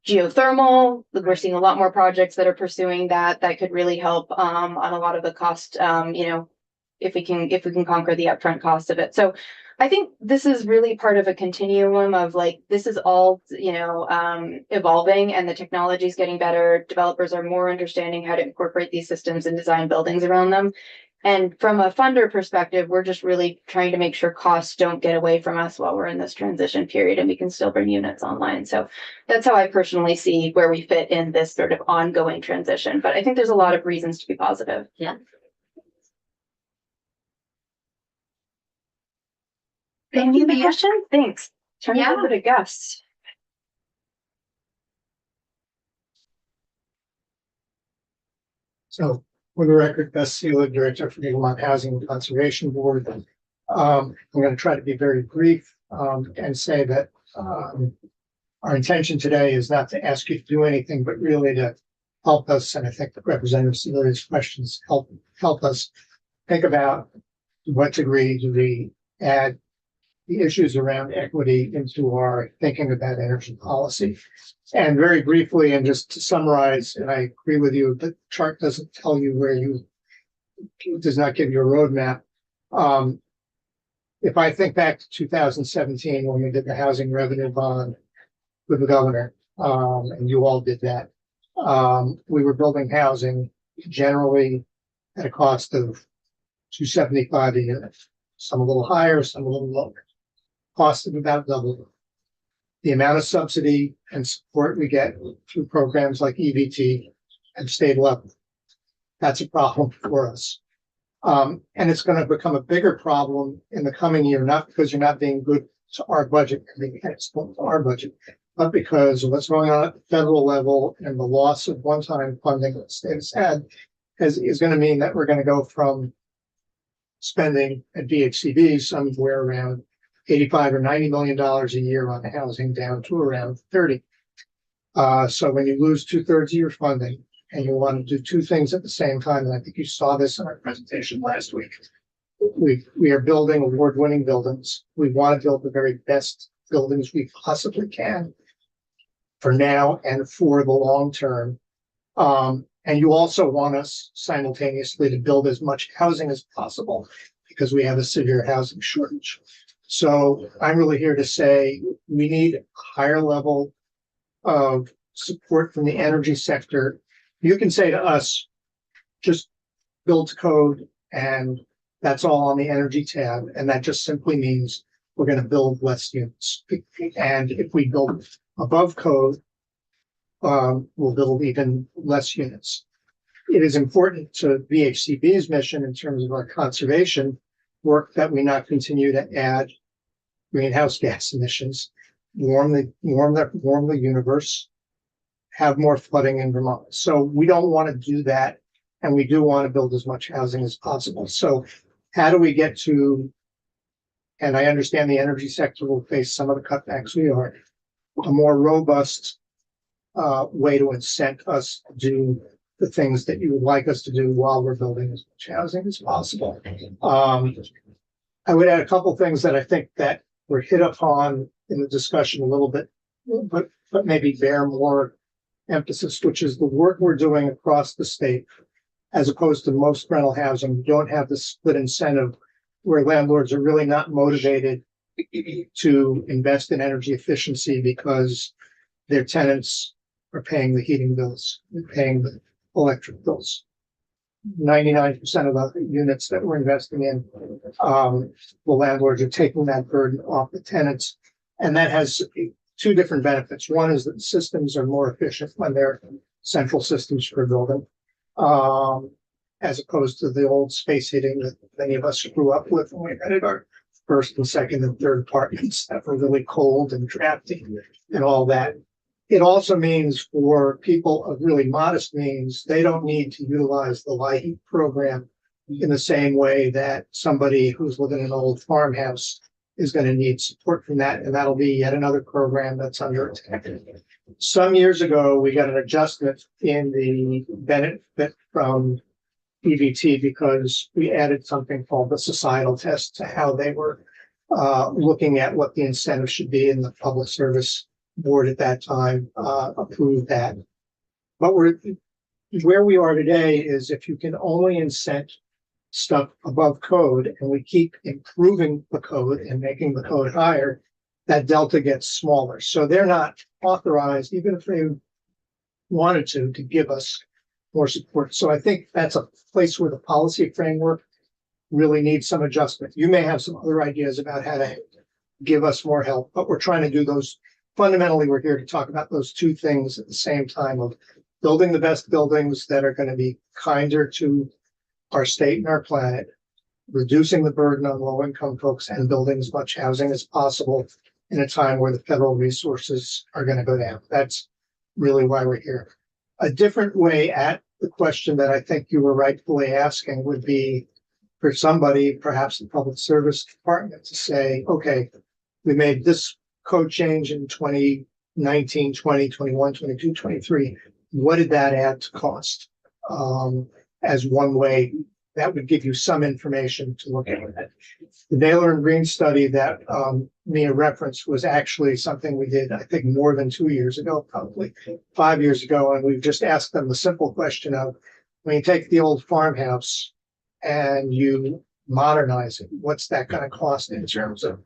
geothermal. We're seeing a lot more projects that are pursuing that could really help on a lot of the cost, if we can conquer the upfront cost of it. So I think this is really part of a continuum of like, this is all, evolving and the technology is getting better. Developers are more understanding how to incorporate these systems and design buildings around them. And from a funder perspective, we're just really trying to make sure costs don't get away from us while we're in this transition period and we can still bring units online. So that's how I personally see where we fit in this sort of ongoing transition. But I think there's a lot of reasons to be positive. Yeah. Thank you for the question. Thanks. Turn it over to Gus. So for the record, Gus Seelig, Director for the Vermont Housing and Conservation Board. I'm going to try to be very brief and say that our intention today is not to ask you to do anything, but really to help us. And I think that Representative Seelig's questions help us think about to what degree do we add the issues around equity into our thinking about energy policy. And very briefly, and just to summarize, and I agree with you, the chart doesn't tell you does not give you a roadmap. If I think back to 2017, when we did the housing revenue bond with the governor, and you all did that, we were building housing generally at a cost of $275 a unit, some a little higher, some a little lower. Cost of about double. The amount of subsidy and support we get through programs like EBT have stayed level. That's a problem for us. And it's gonna become a bigger problem in the coming year, not because you're not being good to our budget, it's to our budget, but because of what's going on at the federal level and the loss of one-time funding that the state has had is gonna mean that we're gonna go from spending at VHCB somewhere around 85 or $90 million a year on housing down to around 30. So when you lose 2/3 of your funding and you want to do two things at the same time, and I think you saw this in our presentation last week. We are building award-winning buildings. We want to build the very best buildings we possibly can for now and for the long term. And you also want us simultaneously to build as much housing as possible because we have a severe housing shortage. So I'm really here to say we need a higher level of support from the energy sector. You can say to us, just build to code and that's all on the energy tab. And that just simply means we're going to build less units. And if we build above code, we'll build even less units. It is important to VHCB's mission in terms of our conservation work that we not continue to add greenhouse gas emissions, warm the universe, have more flooding in Vermont. So we don't want to do that. And we do want to build as much housing as possible. So how do we get to, and I understand the energy sector will face some of the cutbacks we are, a more robust way to incent us to do the things that you would like us to do while we're building as much housing as possible. I would add a couple things that I think that were hit upon in the discussion a little bit, but maybe bear more emphasis, which is the work we're doing across the state. As opposed to most rental housing, you don't have the split incentive where landlords are really not motivated to invest in energy efficiency because their tenants are paying the heating bills, they're paying the electric bills. 99% of the units that we're investing in, the landlords are taking that burden off the tenants. And that has two different benefits. One is that the systems are more efficient when they're central systems for a building. As opposed to the old space heating that many of us grew up with when we rented our first and second and third apartments that were really cold and drafty and all that. It also means for people of really modest means, they don't need to utilize the LIHEAP program in the same way that somebody who's living in an old farmhouse is going to need support from that. And that'll be yet another program that's under attack. Some years ago, we got an adjustment in the benefit from EBT because we added something called the societal test to how they were looking at what the incentive should be, and the public service board at that time approved that. But where we are today is if you can only incent stuff above code and we keep improving the code and making the code higher, that delta gets smaller. So they're not authorized, even if they wanted to give us more support. So I think that's a place where the policy framework really needs some adjustment. You may have some other ideas about how to give us more help, but we're trying to do those. Fundamentally, we're here to talk about those two things at the same time of building the best buildings that are going to be kinder to our state and our planet, reducing the burden on low-income folks, and building as much housing as possible in a time where the federal resources are going to go down. That's really why we're here. A different way at the question that I think you were rightfully asking would be for somebody, perhaps the public service department, to say, okay, we made this code change in 2019, 20, 21, 22, 23. What did that add to cost? As one way that would give you some information to look at it. The Naylor and Green study that Mia referenced was actually something we did, I think, more than 2 years ago, probably 5 years ago. And we've just asked them the simple question of, when you take the old farmhouse and you modernize it, what's that going to cost in terms of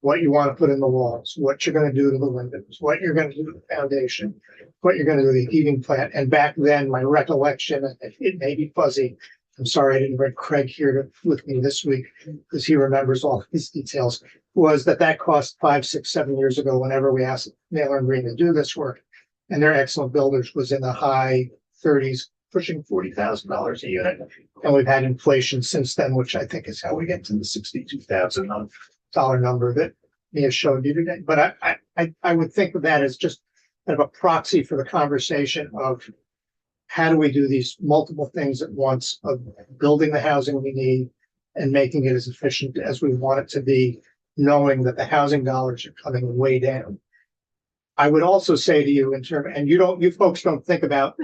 what you want to put in the walls, what you're going to do to the windows, what you're going to do to the foundation, what you're going to do to the heating plant. And back then, my recollection, it may be fuzzy. I'm sorry I didn't bring Craig here with me this week because he remembers all these details, was that cost 5, 6, 7 years ago, whenever we asked Naylor and Green to do this work, and they're excellent builders, was in the high 30s, pushing $40,000 a unit. And we've had inflation since then, which I think is how we get to the $62,000 number that Mia showed you today. But I would think of that as just kind of a proxy for the conversation of how do we do these multiple things at once of building the housing we need and making it as efficient as we want it to be, knowing that the housing dollars are coming way down. I would also say to you and you folks don't think about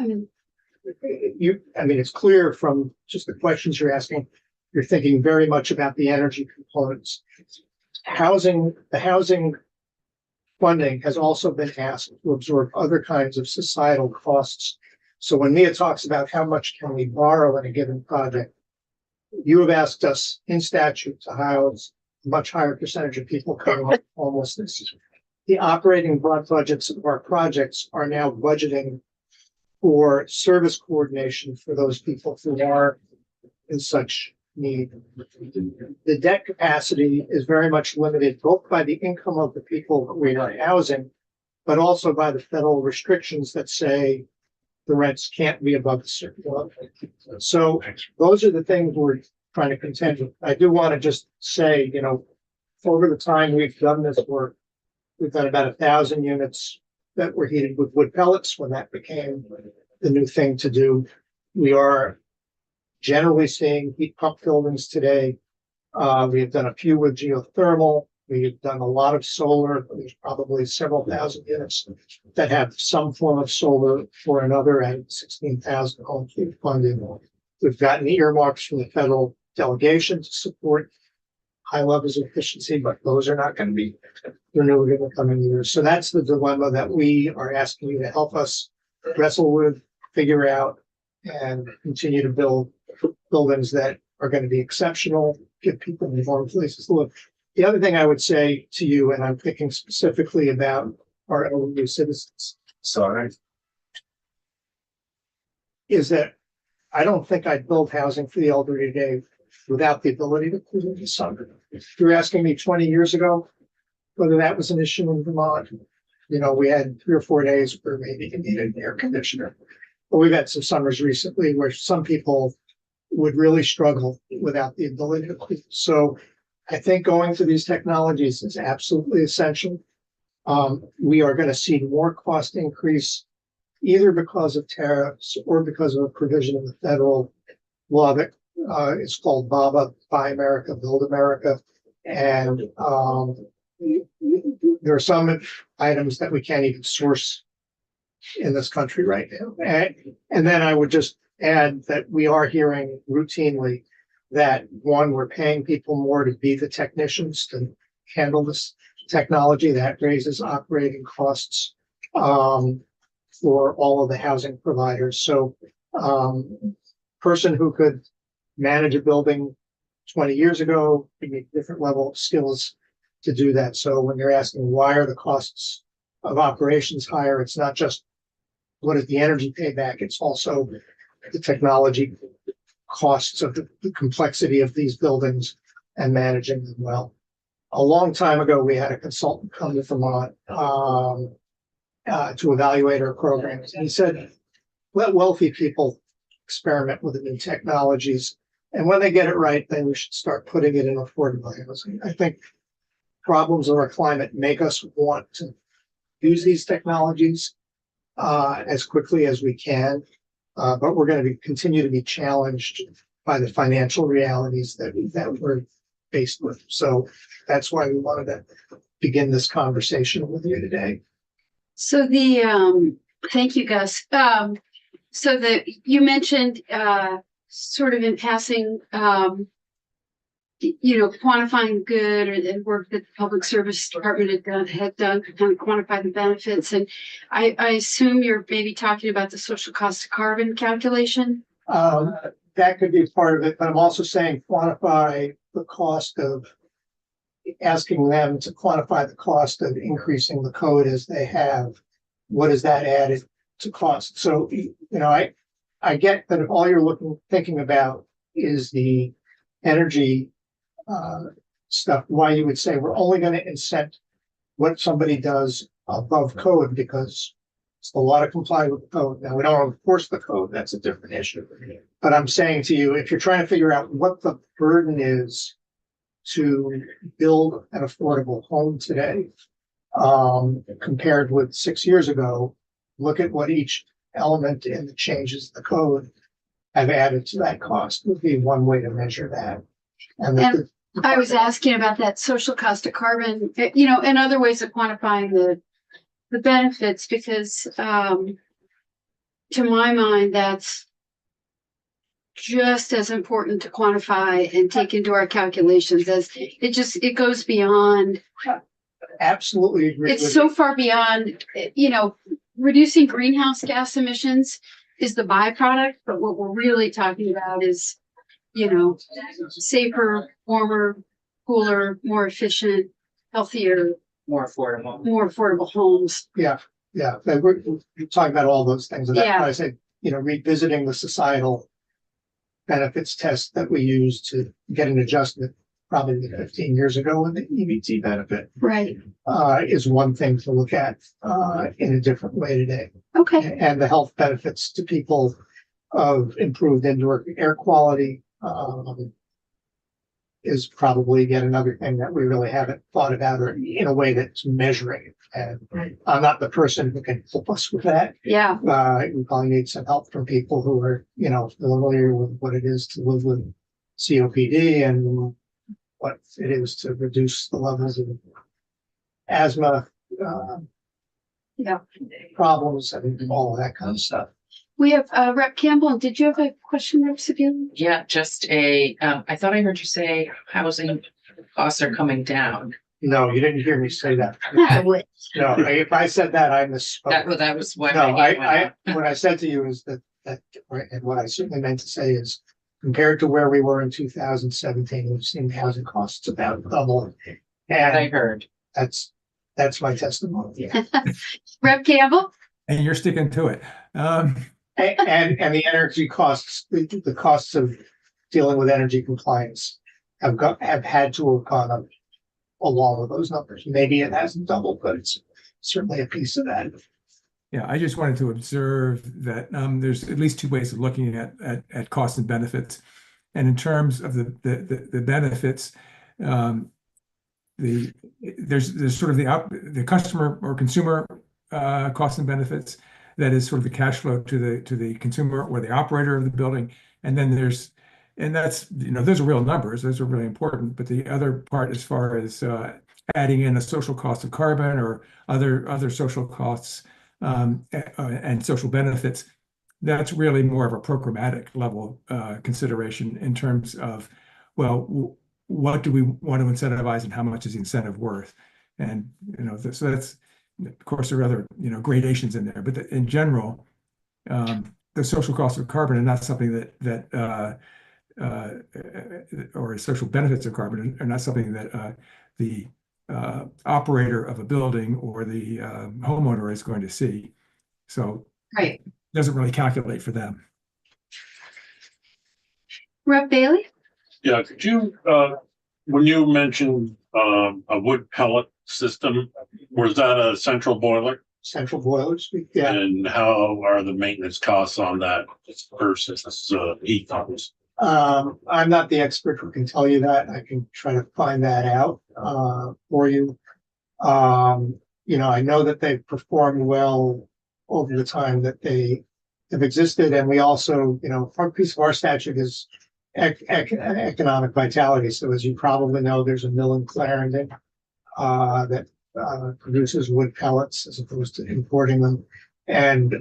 it's clear from just the questions you're asking, you're thinking very much about the energy components. The housing funding has also been asked to absorb other kinds of societal costs. So when Mia talks about how much can we borrow in a given project, you have asked us in statute to house a much higher percentage of people coming with homelessness. The operating broad budgets of our projects are now budgeting for service coordination for those people who are in such need. The debt capacity is very much limited both by the income of the people we are housing, but also by the federal restrictions that say the rents can't be above a certain level. So those are the things we're trying to contend with. I do want to just say, over the time we've done this work, we've done about 1,000 units that were heated with wood pellets when that became the new thing to do. We are generally seeing heat pump buildings today. We have done a few with geothermal. We've done a lot of solar. There's probably several thousand units that have some form of solar for another at 16,000 home heat funding. We've gotten earmarks from the federal delegation to support high levels of efficiency, but those are not going to be renewed in the coming years. So that's the dilemma that we are asking you to help us wrestle with, figure out, and continue to build buildings that are going to be exceptional, give people warm places to live. The other thing I would say to you, and I'm thinking specifically about our elderly citizens, is that I don't think I'd build housing for the elderly today without the ability to cool in the summer. If you're asking me 20 years ago whether that was an issue in Vermont, we had 3 or 4 days where maybe you needed an air conditioner. But we've had some summers recently where some people would really struggle without the ability to cool. So I think going to these technologies is absolutely essential. We are going to see more cost increase either because of tariffs or because of a provision in the federal law that is called BABA, Buy America, Build America. And there are some items that we can't even source in this country right now. And then I would just add that we are hearing routinely that, one, we're paying people more to be the technicians to handle this technology. That raises operating costs for all of the housing providers. So person who could manage a building 20 years ago, you need a different level of skills to do that. So when you're asking why are the costs of operations higher, it's not just what is the energy payback, it's also the technology costs of the complexity of these buildings and managing them well. A long time ago, we had a consultant come to Vermont to evaluate our programs. And he said, let wealthy people experiment with the new technologies. And when they get it right, then we should start putting it in affordable housing. I think problems of our climate make us want to use these technologies as quickly as we can. But we're going to continue to be challenged by the financial realities that we're faced with. So that's why we wanted to begin this conversation with you today. So thank you, Gus. So you mentioned sort of in passing, quantifying good and work that the Public Service Department had done to kind of quantify the benefits. And I assume you're maybe talking about the social cost of carbon calculation? That could be part of it, but I'm also saying quantify the cost of asking them to quantify the cost of increasing the code as they have. What does that add to cost? So, I get that if all you're thinking about is the energy stuff, why you would say we're only going to incent what somebody does above code, because It's a lot of comply with the code. Now, we don't enforce the code. That's a different issue. But I'm saying to you, if you're trying to figure out what the burden is to build an affordable home today, compared with 6 years ago, look at what each element in the changes in the code have added to that cost would be one way to measure that. And I was asking about that social cost of carbon, and other ways of quantifying the benefits, because to my mind, that's just as important to quantify and take into our calculations as it goes beyond. absolutely agree It's with so far beyond, reducing greenhouse gas emissions is the byproduct, but what we're really talking about is, safer, warmer, cooler, more efficient, healthier, More affordable. homes. Yeah, we're talking about all those things. And that's Yeah. why I said, revisiting the societal benefits test that we used to get an adjustment probably 15 years ago in the EBT benefit, Right. is one thing to look at in a different way today. Okay. And the health benefits to people of improved indoor air quality is probably yet another thing that we really haven't thought about or in a way that's measuring it. And I'm not the person who can help us with that. Yeah. We probably need some help from people who are, familiar with what it is to live with COPD and what it is to reduce the levels of asthma, Yeah. problems and all of that kind of stuff. We have Rep Campbell. Did you have a question, Rep Sabine? Yeah, just I thought I heard you say housing costs are coming down. No, you didn't hear me say that. No, if I said that, I misspoke. That was what. No, what I said to you is that, and what I certainly meant to say is, compared to where we were in 2017, we've seen housing costs about double. That I And heard. that's my testimony. Rep Campbell? And you're sticking to it. And the energy costs, the costs of dealing with energy compliance have had to have gone up along with those numbers. Maybe it hasn't doubled, but it's certainly a piece of that. Yeah, I just wanted to observe that there's at least two ways of looking at costs and benefits. And in terms of the benefits, there's sort of the customer or consumer costs and benefits. That is sort of the cash flow to the consumer or the operator of the building. And then that's, those are real numbers. Those are really important. But the other part, as far as adding in a social cost of carbon or other social costs and social benefits, that's really more of a programmatic level consideration in terms of, well, what do we want to incentivize and how much is the incentive worth? And, so that's, of course, there are other, gradations in there, but in general, the social costs of carbon are not something that or social benefits of carbon are not something that the operator of a building or the homeowner is going to see. So Right. it doesn't really calculate for them. Rep Bailey? Yeah, could you, when you mentioned a wood pellet system, was that a central boiler? Central boilers, yeah. And how are the maintenance costs on that versus heat pumps? I'm not the expert who can tell you that. I can try to find that out for you. I know that they've performed well over the time that they have existed, and we also, a piece of our statute is economic vitality. So as you probably know, there's a mill in Clarendon that produces wood pellets as opposed to importing them. And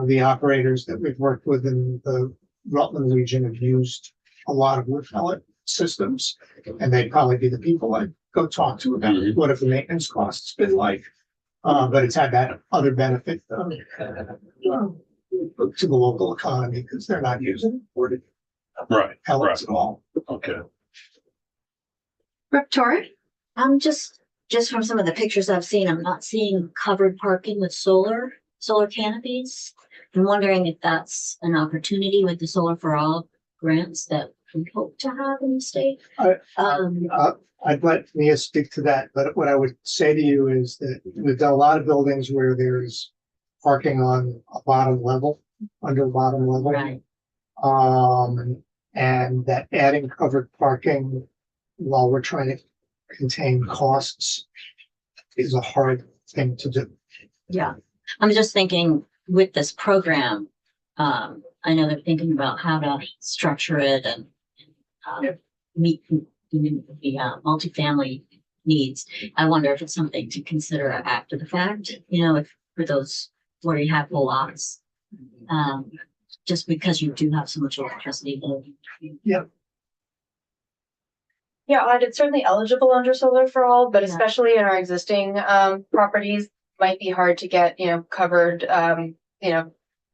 the operators that we've worked with in the Rutland region have used a lot of wood pellet systems, and they'd probably be the people I'd go talk to about what have the maintenance costs been like. But it's had that other benefit to the local economy because they're not using imported pellets at all. Okay. Rep Torrey? Just from some of the pictures I've seen, I'm not seeing covered parking with solar canopies. I'm wondering if that's an opportunity with the Solar for All grants that we hope to have in the state. I'd let Mia speak to that, but what I would say to you is that we've done a lot of buildings where there's parking on a bottom level, under bottom level. Right. And that adding covered parking while we're trying to contain costs is a hard thing to do. Yeah, I'm just thinking with this program, I know they're thinking about how to structure it and meet the multifamily needs. I wonder if it's something to consider after the fact, if for those where you have full lots. Just because you do have so much electricity. Yeah. Yeah, it's certainly eligible under solar for all, but especially in our existing properties, might be hard to get, covered,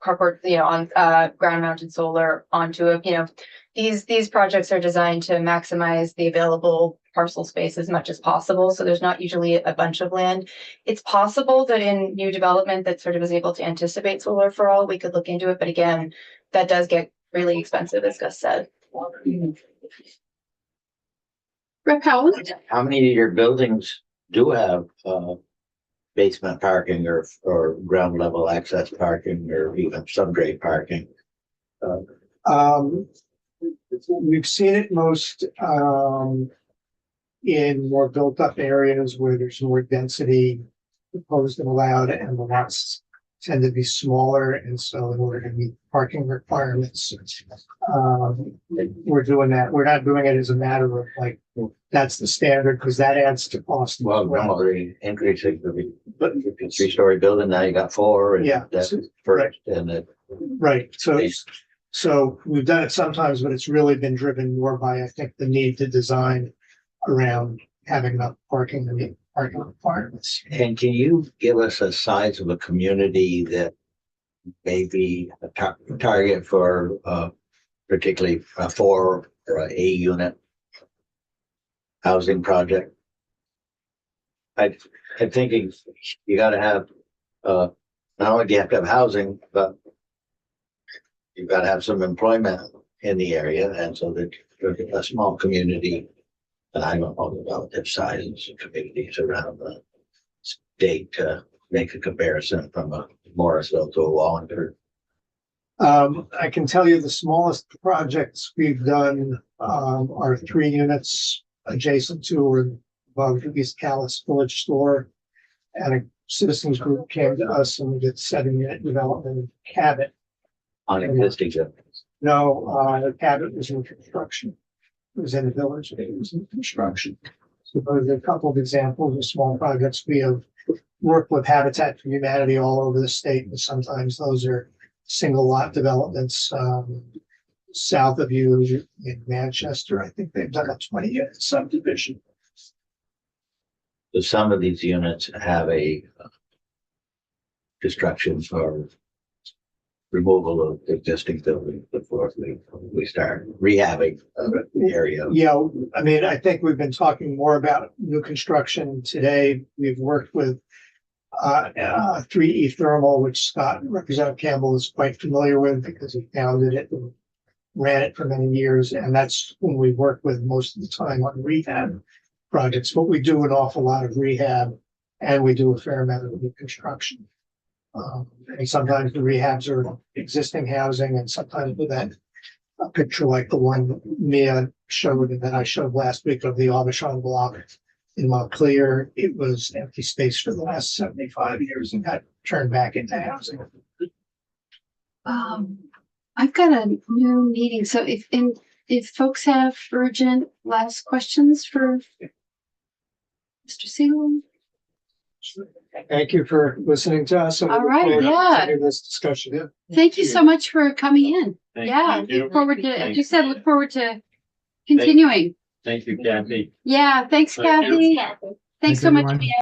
carport, on ground mounted solar onto it. These projects are designed to maximize the available parcel space as much as possible. So there's not usually a bunch of land. It's possible that in new development that sort of is able to anticipate solar for all, we could look into it. But again, that does get really expensive, as Gus said. Rep. Howland? How many of your buildings do have, basement parking or ground level access parking or even subgrade parking? We've seen it most, in more built up areas where there's more density proposed and allowed, and the lots tend to be smaller. And so in order to meet parking requirements, we're doing that. We're not doing it as a matter of like, that's the standard, because that adds to cost. Well, we're increasing but if it's 3-story building, now you got 4 and Yeah. that's first and it. Right. So we've done it sometimes, but it's really been driven more by, I think, the need to design around having enough parking to meet parking requirements. And can you give us a size of a community that may be a target for, particularly a 4 or a unit housing project? I'm thinking you gotta have, not only do you have to have housing, but you've got to have some employment in the area, and so that a small community, and I don't know the relative sizes of communities around the state to make a comparison from a Morrisville to a Wallingford. I can tell you the smallest projects we've done are 3 units adjacent to or above the East Calais Village Store. And a citizens group came to us and we did 7-unit development in Cabot. On existing buildings. No, Cabot was in construction. It was in the village, it was in construction. So those are a couple of examples of small projects. We have worked with Habitat for Humanity all over the state, and sometimes those are single lot developments. South of you in Manchester, I think they've done a 20-unit subdivision. So some of these units have a construction for removal of existing buildings before we start rehabbing the area. Yeah, I mean, I think we've been talking more about new construction today. We've worked with 3E Thermal, which Representative Campbell is quite familiar with because he founded it and ran it for many years. And that's who we work with most of the time on rehab projects. But we do an awful lot of rehab and we do a fair amount of new construction. And sometimes the rehabs are existing housing, and sometimes with that a picture like the one Mia showed and that I showed last week of the Aubuchon block in Montclair. It was empty space for the last 75 years and got turned back into housing. I've got a new meeting, so if folks have urgent last questions for Mr. Siegel. Thank you for listening to us. All right, yeah. This discussion. Yeah. Thank you so much for coming in. Thank you. Look forward to, as you said, look forward to continuing. Thank you, Kathy. Yeah, thanks, Kathy. Thanks so much. everyone.